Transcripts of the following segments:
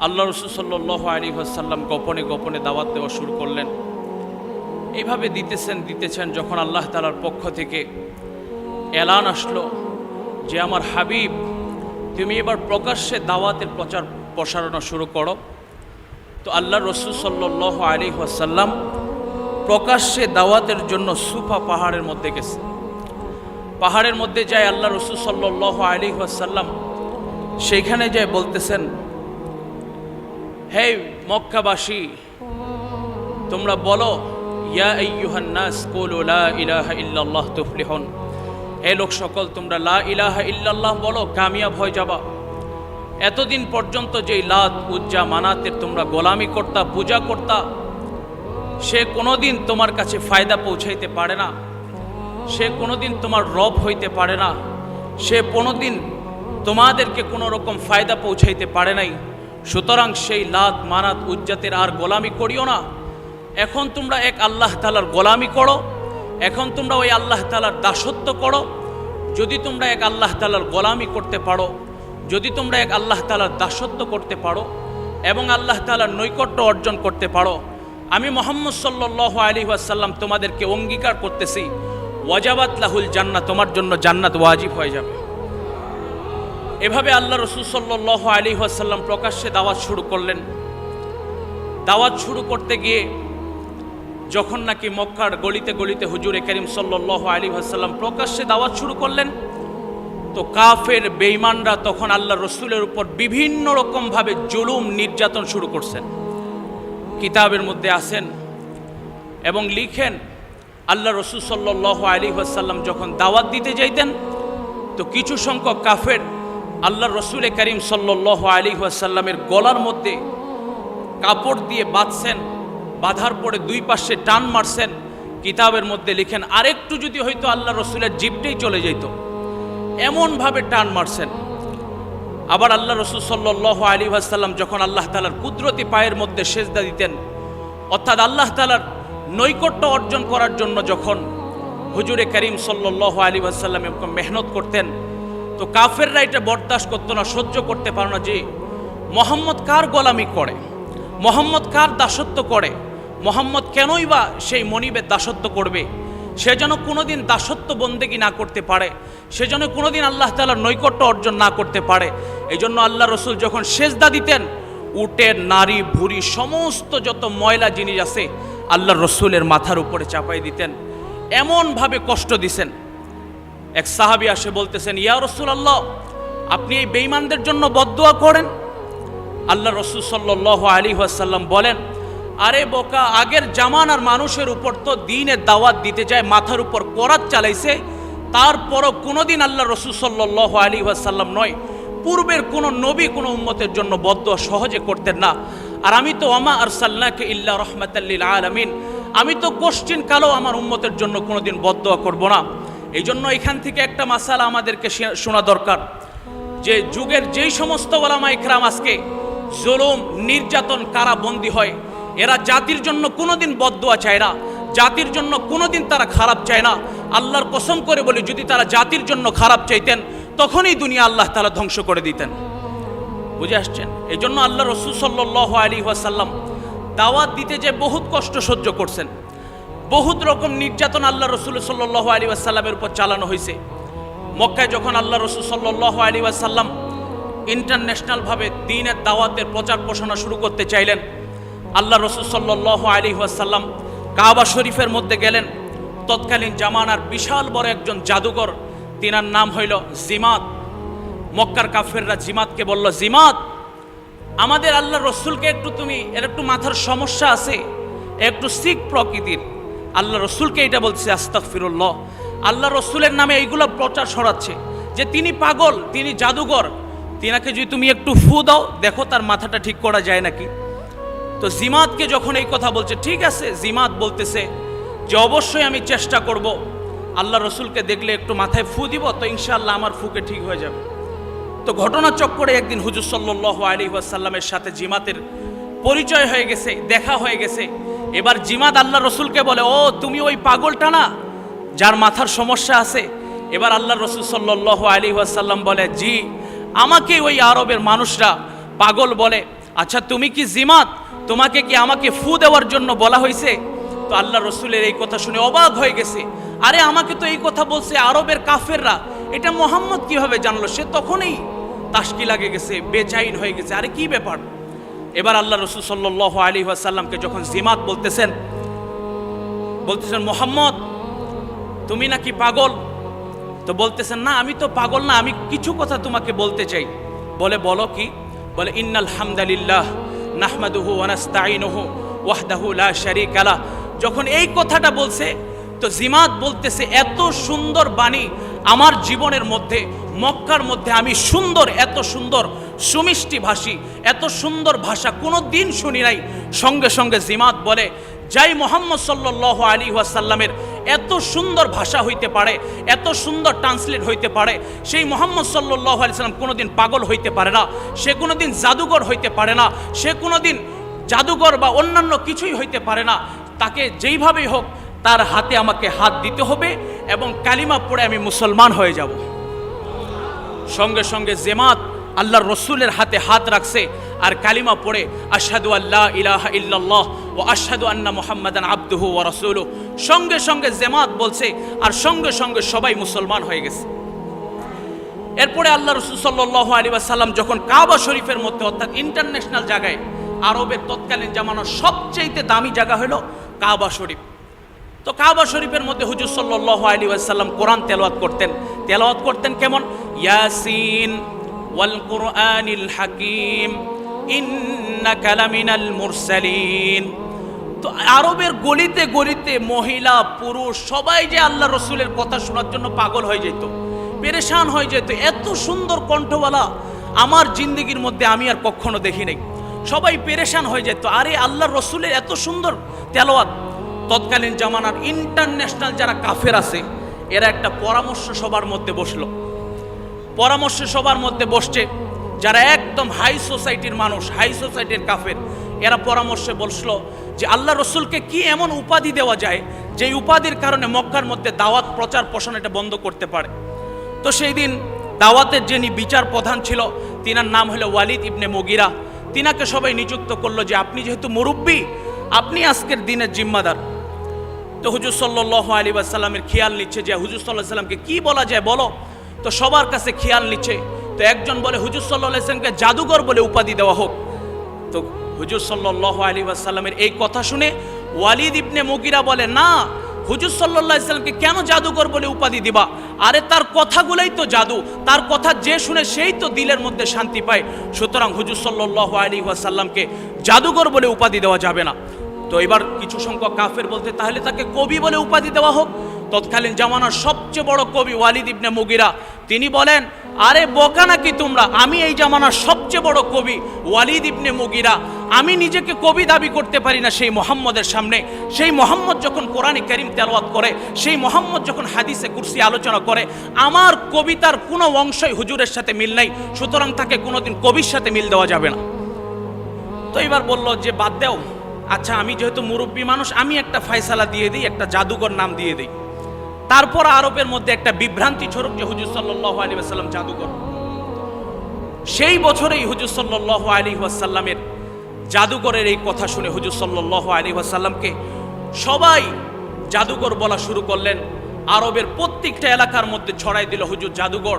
আল্লাহ রাসূল সাল্লাল্লাহু আলাইহি ওয়াসাল্লাম গোপনে গোপনে দাওয়াত দেওয়া শুরু করলেন। এইভাবে দিতেছেন যখন আল্লাহ তাআলার পক্ষ থেকে এলান আসলো যে আমার হাবিব, তুমি এবার প্রকাশ্যে দাওয়াতের প্রচার প্রসারণা শুরু করো। তো আল্লাহ রাসূল সাল্লাল্লাহু আলাইহি ওয়াসাল্লাম প্রকাশ্যে দাওয়াতের জন্য সুফা পাহাড়ের মধ্যে গেছে। পাহাড়ের মধ্যে যায় আল্লাহ রাসূল সাল্লাল্লাহু আলাইহি ওয়াসাল্লাম সেইখানে যায় বলতেছেন, হে মক্কাবাসী, তোমরা বলো ইয়া আইয়ুহান নাস কুলু লা ইলাহা ইল্লাল্লাহ তুফলিহুন। হে লোক সকল, তোমরা লা ইলাহা ইল্লাল্লাহ বলো, কামিয়াব হয়ে যাবা। এতদিন পর্যন্ত যেই লাত উজ্জা মানাতের তোমরা গোলামি করতা, পূজা করতা, সে কোনোদিন তোমার কাছে ফায়দা পৌঁছাইতে পারে না, সে কোনোদিন তোমার রব হইতে পারে না, সে কোনোদিন তোমাদেরকে কোনো রকম ফায়দা পৌঁছাইতে পারে নাই। সুতরাং সেই লাত মানাত উজ্জাতের আর গোলামি করিও না। এখন তোমরা এক আল্লাহ তাআলার গোলামি করো, এখন তোমরা ওই আল্লাহ তাআলার দাসত্ব করো। যদি তোমরা এক আল্লাহ তাআলার গোলামি করতে পারো, যদি তোমরা এক আল্লাহ তাআলার দাসত্ব করতে পারো এবং আল্লাহ তাআলার নৈকট্য অর্জন করতে পারো, আমি মুহাম্মদ সাল্লাল্লাহু আলাইহি ওয়াসাল্লাম তোমাদেরকে অঙ্গীকার করতেছি, ওয়াজাবাত লাহুল জান্নাহ, তোমার জন্য জান্নাত ওয়াজিব হয়ে যাবে। এভাবে আল্লাহ রাসূল সাল্লাল্লাহু আলাইহি ওয়াসাল্লাম প্রকাশ্যে দাওয়াত শুরু করলেন। দাওয়াত শুরু করতে গিয়ে যখন নাকি মক্কার গলিতে গলিতে হুজুরে কারীম সাল্লাল্লাহু আলাইহি ওয়াসাল্লাম প্রকাশ্যে দাওয়াত শুরু করলেন, তো কাফের বেঈমানরা তখন আল্লাহ রসুলের উপর বিভিন্ন রকমভাবে জুলুম নির্যাতন শুরু করছেন। কিতাবের মধ্যে আছেন এবং লিখেন, আল্লাহ রসুল সাল্লাল্লাহু আলাইহি ওয়াসাল্লাম যখন দাওয়াত দিতে যাইতেন, তো কিছু সংখ্যক কাফের আল্লাহ রসুলে কারীম সাল্লাল্লাহু আলাইহি ওয়াসাল্লামের গলার মধ্যে কাপড় দিয়ে বাঁধছেন, বাঁধার পরে দুই পাশে টান মারছেন। কিতাবের মধ্যে লিখেন, আরেকটু যদি হয়তো আল্লাহ রসুলের জিভটাই চলে যেত, এমনভাবে টান মারছেন। আবার আল্লাহ রসুল সাল্লাল্লাহু আলাইহি ওয়াসাল্লাম যখন আল্লাহ তাআলার কুদরতি পায়ের মধ্যে সেজদা দিতেন, অর্থাৎ আল্লাহ তাআলার নৈকট্য অর্জন করার জন্য যখন হুজুরে কারীম সাল্লাল্লাহু আলাইহি ওয়াসাল্লাম এরকম মেহনত করতেন, তো কাফেররা এটা বরদাস্ত করতো না, সহ্য করতে পারে না যে মুহাম্মদ কার গোলামি করে, মুহাম্মদ কার দাসত্ব করে, মুহাম্মদ কেনই বা সেই মনিবের দাসত্ব করবে, সে যেন কোনোদিন দাসত্ব বন্দেগী না করতে পারে, সে যেন কোনোদিন আল্লাহ তাআলার নৈকট্য অর্জন না করতে পারে। এই জন্য আল্লাহ রসুল যখন সেজদা দিতেন, উটের নারী ভুঁড়ি সমস্ত যত ময়লা জিনিস আছে আল্লাহ রসুলের মাথার উপরে চাপাই দিতেন, এমনভাবে কষ্ট দিছেন। এক সাহাবী আসে বলতেছেন, ইয়া রাসূলুল্লাহ, আপনি এই বেঈমানদের জন্য বদদুয়া করেন। আল্লাহ রসুল সাল্লাল্লাহু আলাইহি ওয়াসাল্লাম বলেন, আরে বোকা, আগের জামানার মানুষের উপর তো দ্বীনের দাওয়াত দিতে যায় মাথার উপর করাত চালাইছে, তারপরও কোনোদিন আল্লাহ রসুল সাল্লাল্লাহু আলাইহি ওয়াসাল্লাম নয়, পূর্বের কোনো নবী কোনো উম্মতের জন্য বদদুয়া সহজে করতেন না। আর আমি তো ওয়ামা আরসালনাকা ইল্লা রাহমাতাল লিল আলামিন, আমি তো কোশ্চিন কালো আমার উম্মতের জন্য কোনোদিন বদদুয়া করব না। এই জন্য এখান থেকে একটা মাসালা আমাদেরকে শোনা দরকার, যে যুগের যেই সমস্ত ওলামা ইকরাম আজকে জুলুম নির্যাতন কারাবন্দী হয়, এরা জাতির জন্য কোনোদিন বদদুয়া চায় না, জাতির জন্য কোনোদিন তারা খারাপ চায় না। আল্লাহর কসম করে বলি, যদি তারা জাতির জন্য খারাপ চাইতেন, তখনই দুনিয়া আল্লাহ তাআলা ধ্বংস করে দিতেন। বুঝে আসছেন? এই জন্য আল্লাহ রসুল সাল্লাল্লাহু আলাইহি ওয়াসাল্লাম দাওয়াত দিতে যে বহুত কষ্ট সহ্য করছেন, বহুত রকম নির্যাতন আল্লাহ রসুল সাল্লাল্লাহু আলাইহি ওয়াসাল্লামের উপর চালানো হয়েছে। মক্কায় যখন আল্লাহ রসুল সাল্লাল্লাহু আলাইহি ওয়াসাল্লাম ইন্টারন্যাশনালভাবে দ্বীনের দাওয়াতের প্রচার প্রসারণা শুরু করতে চাইলেন, আল্লাহ রসুল সাল্লাল্লাহু আলাইহি ওয়াসাল্লাম কাবা শরীফের মধ্যে গেলেন। তৎকালীন জামানার বিশাল বড় একজন জাদুঘর, তিনার নাম হইল জিমাত। মক্কার কাফেররা জিমাতকে বলল, জিমাত, আমাদের আল্লাহ রসুলকে একটু তুমি, এর একটু মাথার সমস্যা আছে, একটু শিখ প্রকৃতির। আল্লাহ রসুলকে এটা বলছে, আস্তাগফিরুল্লাহ, আল্লাহ রসুলের নামে এইগুলো প্রচার ছড়াচ্ছে যে তিনি পাগল, তিনি জাদুঘর, তিনাকে যদি তুমি একটু ফু দাও, দেখো তার মাথাটা ঠিক করা যায় নাকি। তো জিমাতকে যখন এই কথা বলছে, ঠিক আছে, জিমাত বলতেছে যে অবশ্যই আমি চেষ্টা করব, আল্লাহ রসুলকে দেখলে একটু মাথায় ফু দিব, তো ইনশাআল্লাহ আমার ফুকে ঠিক হয়ে যাবে। তো ঘটনা চক্করে একদিন হুজুর সাল্লাল্লাহু আলাইহি ওয়াসাল্লামের সাথে জিমাতের পরিচয় হয়ে গেছে, দেখা হয়ে গেছে। এবার জিমাত আল্লাহ রসুলকে বলে, ও তুমি ওই পাগলটা না যার মাথার সমস্যা আছে? এবার আল্লাহ রসুল সাল্লাল্লাহু আলাইহি ওয়াসাল্লাম বলে, জি, আমাকে ওই আরবের মানুষরা পাগল বলে, আচ্ছা তুমি কি জিমাত, তোমাকে কি আমাকে ফু দেওয়ার জন্য বলা হয়েছে? তো আল্লাহ রসুলের এই কথা শুনে অবাক হয়ে গেছে। আরে আমাকে তো এই কথা বলছে আরবের কাফেররা, এটা মোহাম্মদ কিভাবে জানলো? সে তখনই তাশকি লাগে গেছে, বেচাইন হয়ে গেছে, আরে কি ব্যাপার। এবার আল্লাহ রসুল সাল্লাল্লাহু আলাইহি ওয়াসাল্লামকে যখন জিমাত বলতেছেন মোহাম্মদ তুমি নাকি পাগল? তো বলতেছেন না আমি তো পাগল না, আমি কিছু কথা তোমাকে বলতে চাই। বলে বলো কি? বলে ইন্নাল হামদালিল্লাহ নাহমাদুহু ওয়া নাস্তাঈনুহু ওয়াহদাহু লা শারীকা লাহ। যখন এই কথাটা বলছে তো জিমাত বলতেছে এত সুন্দর বাণী আমার জীবনের মধ্যে, মক্কার মধ্যে আমি এত সুন্দর সুমিষ্টি ভাষী, এত সুন্দর ভাষা কোনো দিন শুনি নাই। সঙ্গে সঙ্গে জিমাত বলে যাই মোহাম্মদ সাল্লাল্লাহু আলাইহি ওয়াসাল্লামের এত সুন্দর ভাষা হইতে পারে, এত সুন্দর ট্রান্সলেট হইতে পারে, সেই মোহাম্মদ সাল্লাল্লাহু আলাইহি ওয়াসাল্লাম কোনোদিন পাগল হইতে পারে না, সে কোনোদিন জাদুঘর হইতে পারে না, সে কোনোদিন জাদুঘর বা অন্যান্য কিছুই হইতে পারে না। তাকে যেইভাবেই হোক তার হাতে আমাকে হাত দিতে হবে এবং কালিমা পড়ে আমি মুসলমান হয়ে যাব। সঙ্গে সঙ্গে জিমাত আল্লাহর রসুলের হাতে হাত রাখছে আর কালিমা পড়ে আশহাদু আল্লা ইলাহা ইল্লাল্লাহ ওয়া আশহাদু আন্না মুহাম্মাদান আবদুহু ওয়া রাসূলুহু। সঙ্গে সঙ্গে জিমাত বলছে আর সঙ্গে সঙ্গে সবাই মুসলমান হয়ে গেছে। এরপরে আল্লাহ রসুল সাল্লাল্লাহু আলাইহি ওয়াসাল্লাম যখন কাবা শরীফের মধ্যে অর্থাৎ ইন্টারন্যাশনাল জায়গায়, আরবের তৎকালীন জামানার সবচেয়ে দামি জায়গা হলো কাবা শরীফ। তো কাবা শরীফের মধ্যে হুজুর সাল্লাল্লাহু আলাইহি ওয়াসাল্লাম কোরআন তেলাওয়াত করতেন কেমন? ইয়াসিন ওয়াল কুরআনিল হাকিম ইন্নাকা লামিনাল মুরসালিন। তো আরবের গলিতে গলিতে মহিলা পুরুষ সবাই যে আল্লাহ রসুলের কথা শোনার জন্য পাগল হয়ে যেত, পেরেশান হয়ে যেত। এত সুন্দর কণ্ঠওয়ালা আমার জিন্দগির মধ্যে আমি আর কখনো দেখি নাই। সবাই পেরেশান হয়ে যেত, আরে আল্লাহ রসুলের এত সুন্দর তেলাওয়াত। তৎকালীন জামানার ইন্টারন্যাশনাল যারা কাফের আছে এরা একটা পরামর্শ সভার মধ্যে বসলো। পরামর্শ সভার মধ্যে বসছে যারা একদম হাই সোসাইটির মানুষ, হাই সোসাইটির কাফের, এরা পরামর্শে বসলো যে আল্লাহ রসুলকে কি এমন উপাধি দেওয়া যায় যে উপাধির কারণে মক্কার মধ্যে দাওয়াত প্রচার প্রসার এটা বন্ধ করতে পারে। তো সেই দিন দাওয়াতের যিনি বিচার প্রধান ছিল তিনার নাম হলো ওয়ালিদ ইবনে মুগিরা। তিনাকে সবাই নিযুক্ত করলো যে আপনি যেহেতু মুরব্বী, আপনি আজকের দিনের জিম্মাদার। তো হুজুর সাল্লাল্লাহু আলাইহি ওয়াসাল্লামের খেয়াল নিচ্ছে যে হুজুর সাল্লাল্লাহু আলাইহি ওয়াসাল্লামকে কি বলা যায় বলো। তো সবার কাছে খেয়াল নিচ্ছে। তো একজন বলে হুজুর সাল্লাল্লাহু আলাইহি ওয়াসাল্লামকে জাদুঘর বলে উপাধি দেওয়া হোক। তো হুজুর সাল্লাল্লাহু আলাইহি ওয়াসাল্লামের এই কথা শুনে ওয়ালিদ ইবনে মুগিরা বলে না, হুজুর সাল্লাল্লাহু আলাইহি ওয়াসাল্লামকে কেন জাদুঘর বলে উপাধি দিবা? আরে তার কথাগুলোই তো জাদু, তার কথা যে শুনে সেই তো দিলের মধ্যে শান্তি পায়। সুতরাং হুজুর সাল্লাল্লাহু আলাইহি ওয়াসাল্লামকে জাদুঘর বলে উপাধি দেওয়া যাবে না। তো এবার কিছু সংখ্যক কাফের বলতে তাহলে তাকে কবি বলে উপাধি দেওয়া হোক। তৎকালীন জামানার সবচেয়ে বড় কবি ওয়ালিদ ইবনে মুগিরা তিনি বলেন আরে বোকা নাকি তোমরা, আমি এই জামানার সবচেয়ে বড় কবি ওয়ালিদ ইবনে মুগিরা, আমি নিজেকে কবি দাবি করতে পারি না সেই মোহাম্মদের সামনে। সেই মোহাম্মদ যখন কোরআনে কারীম তেলাওয়াত করে, সেই মোহাম্মদ যখন হাদিসে কুরসি আলোচনা করে, আমার কবিতার কোনো অংশই হুজুরের সাথে মিল নাই, সুতরাং তাকে কোনোদিন কবির সাথে মিল দেওয়া যাবে না। তো এবার বলল যে বাদ দেও, আচ্ছা আমি যেহেতু মুরব্বী মানুষ আমি একটা ফয়সালা দিয়ে দিই, একটা জাদুঘর নাম দিয়ে দিই। তারপর আরবের মধ্যে একটা বিভ্রান্তি ছড়ুক যে হুজুর সাল্লাল্লাহু আলাইহি ওয়াসাল্লাম জাদুঘর। সেই বছরেই হুজুর সাল্লাল্লাহু আলাইহি ওয়াসাল্লামের জাদুঘরের এই কথা শুনে হুজুর সাল্লাল্লাহু আলাইহি ওয়াসাল্লামকে সবাই জাদুঘর বলা শুরু করলেন। আরবের প্রত্যেকটা এলাকার মধ্যে ছড়াই দিল হুজুর জাদুঘর,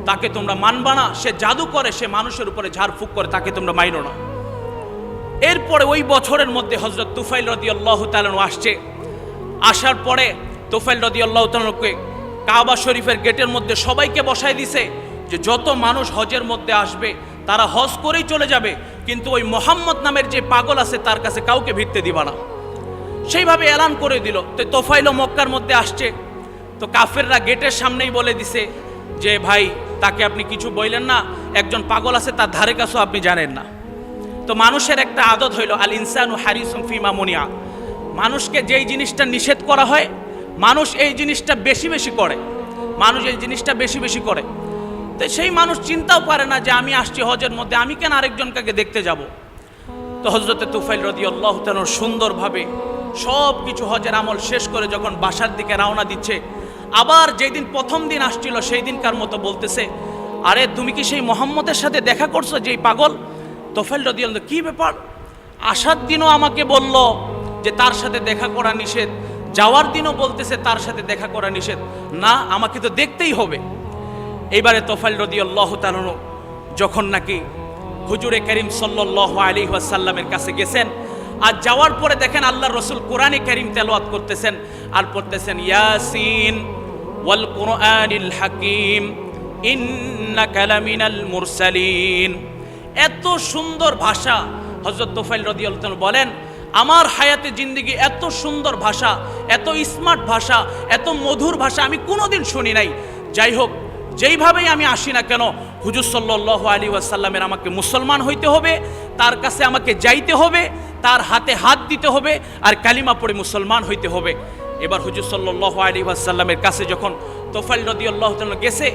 তাকে তোমরা মানবা না, সে জাদু করে, সে মানুষের উপরে ঝাড়ফুঁক করে, তাকে তোমরা মাইনো না। এরপরে ওই বছরের মধ্যে হযরত তুফাইল রাদিয়াল্লাহু তাআলা আসছে। আসার পরে তুফাইল রাদিয়াল্লাহু তাআলাকে কাবা শরীফের গেটের মধ্যে সবাইকে বসায় দিছে যে যত মানুষ হজের মধ্যে আসবে তারা হজ করেই চলে যাবে, কিন্তু ওই মোহাম্মদ নামের যে পাগল আছে তার কাছে কাউকে ভিড়তে দিবা না। সেইভাবে এলান করে দিল। তো তুফাইলও মক্কার মধ্যে আসছে। তো কাফেররা গেটের সামনেই বলে দিছে যে ভাই তাকে আপনি কিছু বললেন না, একজন পাগল আছে তার ধারে কাছেও আপনি জানেন না। তো মানুষের একটা আদত হইল আল ইনসানু হারিসুম ফিমা মুনিয়া, মানুষকে যেই জিনিসটা নিষেধ করা হয় মানুষ এই জিনিসটা বেশি বেশি করে, মানুষ এই জিনিসটা বেশি বেশি করে। তো সেই মানুষ চিন্তাও পারে না যে আমি আসছি হজের মধ্যে, আমি কেন আরেকজনকে দেখতে যাব। তো হযরতে তুফাইল রাদিয়াল্লাহু তাআলা সুন্দরভাবে সব কিছু হজের আমল শেষ করে যখন বাসার দিকে রওনা দিচ্ছে, আবার যেই দিন প্রথম দিন আসছিল সেই দিনকার মতো বলতেছে আরে তুমি কি সেই মোহাম্মদের সাথে দেখা করছো যেই পাগল? তোফাইল রাদিয়াল্লাহু কি ব্যাপার, আসার দিনও আমাকে বলল যে তার সাথে দেখা করা নিষেধ, যাওয়ার দিনও বলতেছে তার সাথে দেখা করা নিষেধ, না আমাকে তো দেখতেই হবে। এইবারে তোফাইল রাদিয়াল্লাহু তাআলা যখন নাকি হুজুরে কারীম সাল্লাল্লাহু আলাইহি ওয়াসাল্লামের কাছে গেছেন, আর যাওয়ার পরে দেখেন আল্লাহর রাসূল কোরআনে কারীম তেলাওয়াত করতেছেন আর পড়তেছেন ইয়াসিন ওয়াল কুরআনিল হাকীম ইন্নাকা লামিনাল মুরসালিন। এত সুন্দর ভাষা হযরত তোফাইল রাদিয়াল্লাহু তাআলা বলেন, আমার হায়াতে জিন্দেগি এত সুন্দর ভাষা, এত স্মার্ট ভাষা, এত মধুর ভাষা আমি কোনোদিন শুনি নাই। যাই হোক, যেইভাবেই আমি আসি না কেন, হুজুর সাল্লাল্লাহু আলাইহি ওয়াসাল্লামের আমাকে মুসলমান হইতে হবে, তার কাছে আমাকে যাইতে হবে, তার হাতে হাত দিতে হবে, আর কালিমা পড়ে মুসলমান হইতে হবে। এবার হুজুর সাল্লাল্লাহু আলাইহি ওয়াসাল্লামের কাছে যখন তোফাইল রাদিয়াল্লাহু তাআলা গেছে,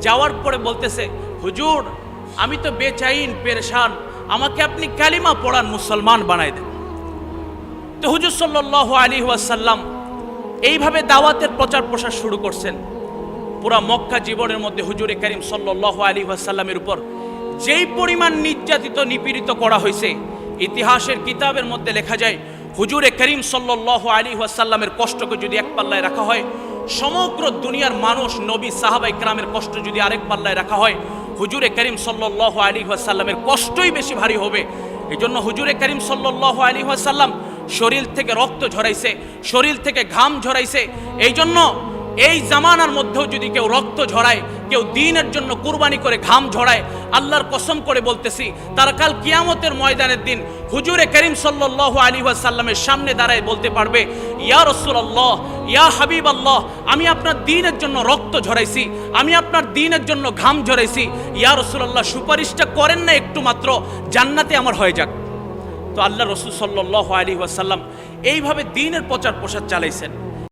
যাওয়ার পরে বলতেছে, হুজুর আমি তো বেচাইন পেরেশান, আমাকে আপনি কালিমা পড়ান, মুসলমান বানাই দেন। তো হুজুর সাল্লাল্লাহু আলাইহি ওয়াসাল্লাম এইভাবে দাওয়াতের প্রচার প্রসার শুরু করছেন। পুরা মক্কা জীবনের মধ্যে হুজুরে কারীম সাল্লাল্লাহু আলাইহি ওয়াসাল্লামের উপর যেই পরিমাণ নির্যাতিত নিপীড়িত করা হয়েছে, ইতিহাসের কিতাবের মধ্যে লেখা যায় হুজুরে কারীম সাল্লাল্লাহু আলাইহি ওয়াসাল্লামের কষ্টকে যদি এক পাল্লায় রাখা হয়, সমগ্র দুনিয়ার মানুষ নবী সাহাবা ইকরামের কষ্ট যদি আরেক পাল্লায় রাখা হয়, হুজুরে কারীম সাল্লাল্লাহু আলাইহি ওয়াসাল্লামের কষ্টই বেশি ভারী হবে। এজন্য হুজুরে কারীম সাল্লাল্লাহু আলাইহি ওয়াসাল্লাম শরীর থেকে রক্ত ঝরাইছে, শরীর থেকে ঘাম ঝরাইছে। এই জন্য এই জামানার মধ্যেও যদি কেউ রক্ত ঝরায়, কেউ দ্বীনের জন্য কুরবানি করে ঘাম ঝরায়, আল্লাহর কসম করে বলতেছি, তারা কাল কিয়ামতের ময়দানের দিন হুজুরে কারীম সাল্লাল্লাহু আলাইহি ওয়াসাল্লামের সামনে দাঁড়ায় বলতে পারবে, ইয়া রাসূলুল্লাহ, ইয়া হাবিবাল্লাহ, আমি আপনার দ্বীনের জন্য রক্ত ঝরাইছি, আমি আপনার দ্বীনের জন্য ঘাম ঝরাইছি, ইয়া রাসূলুল্লাহ সুপারিশটা করেন না একটু মাত্র, জান্নাতে আমার হয়ে যাক। তো আল্লাহ রাসূল সাল্লাল্লাহু আলাইহি ওয়াসাল্লাম এইভাবে দ্বীনের প্রচার প্রসার চালাইছেন।